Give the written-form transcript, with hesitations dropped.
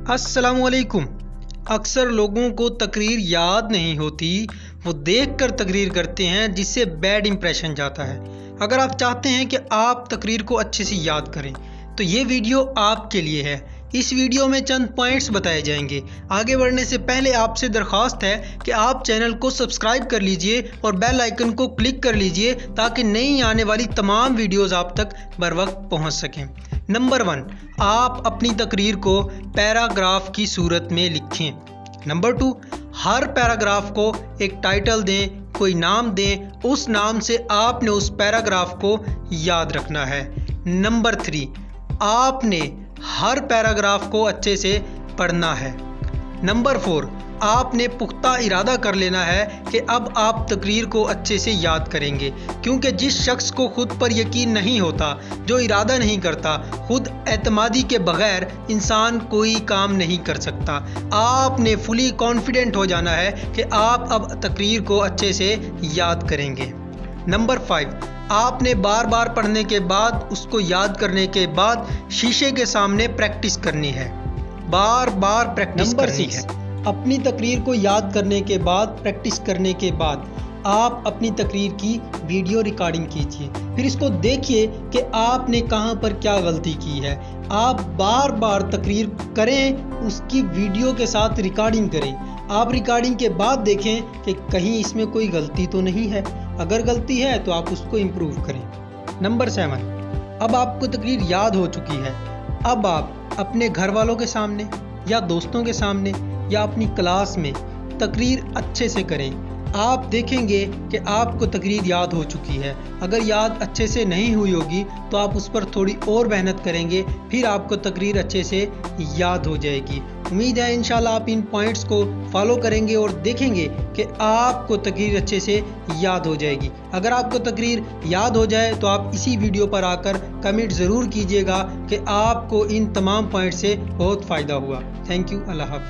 अस्सलामुअलैकुम। अक्सर लोगों को तकरीर याद नहीं होती, वो देखकर तकरीर करते हैं जिससे बैड इंप्रेशन जाता है। अगर आप चाहते हैं कि आप तकरीर को अच्छे से याद करें तो ये वीडियो आपके लिए है। इस वीडियो में चंद पॉइंट्स बताए जाएंगे। आगे बढ़ने से पहले आपसे दरख्वास्त है कि आप चैनल को सब्सक्राइब कर लीजिए और बेल आइकन को क्लिक कर लीजिए ताकि नई आने वाली तमाम वीडियोस आप तक बर वक्त पहुँच सकें। नंबर 1, आप अपनी तकरीर को पैराग्राफ की सूरत में लिखें। नंबर 2, हर पैराग्राफ को एक टाइटल दें, कोई नाम दें, उस नाम से आपने उस पैराग्राफ को याद रखना है। नंबर 3, आपने हर पैराग्राफ को अच्छे से पढ़ना है। नंबर 4, आपने पुख्ता इरादा कर लेना है कि अब आप तकरीर को अच्छे से याद करेंगे, क्योंकि जिस शख्स को खुद पर यकीन नहीं होता, जो इरादा नहीं करता, खुद एतमादी के बगैर इंसान कोई काम नहीं कर सकता। आपने फुली कॉन्फिडेंट हो जाना है कि आप अब तकरीर को अच्छे से याद करेंगे। नंबर 5, आपने बार बार पढ़ने के बाद, उसको याद करने के बाद शीशे के सामने प्रैक्टिस करनी है, बार बार प्रैक्टिस करनी है। अपनी तकरीर को याद करने के बाद, प्रैक्टिस करने के बाद आप अपनी तकरीर की वीडियो रिकॉर्डिंग कीजिए, फिर इसको देखिए कि आपने कहाँ पर क्या गलती की है। आप बार बार तकरीर करें, उसकी वीडियो के साथ रिकॉर्डिंग करें। आप रिकॉर्डिंग के बाद देखें कि कहीं इसमें कोई गलती तो नहीं है। अगर गलती है तो आप उसको इम्प्रूव करें। नंबर 7, अब आपको तकरीर याद हो चुकी है। अब आप अपने घर वालों के सामने या दोस्तों के सामने या अपनी क्लास में तकरीर अच्छे से करें। आप देखेंगे कि आपको तकरीर याद हो चुकी है। अगर याद अच्छे से नहीं हुई होगी तो आप उस पर थोड़ी और मेहनत करेंगे, फिर आपको तकरीर अच्छे से याद हो जाएगी। उम्मीद है इंशाल्लाह आप इन पॉइंट्स को फॉलो करेंगे और देखेंगे कि आपको तकरीर अच्छे से याद हो जाएगी। अगर आपको तकरीर याद हो जाए तो आप इसी वीडियो पर आकर कमेंट ज़रूर कीजिएगा कि आपको इन तमाम पॉइंट से बहुत फ़ायदा हुआ। Thank you. अल्लाह हाफ़िज़।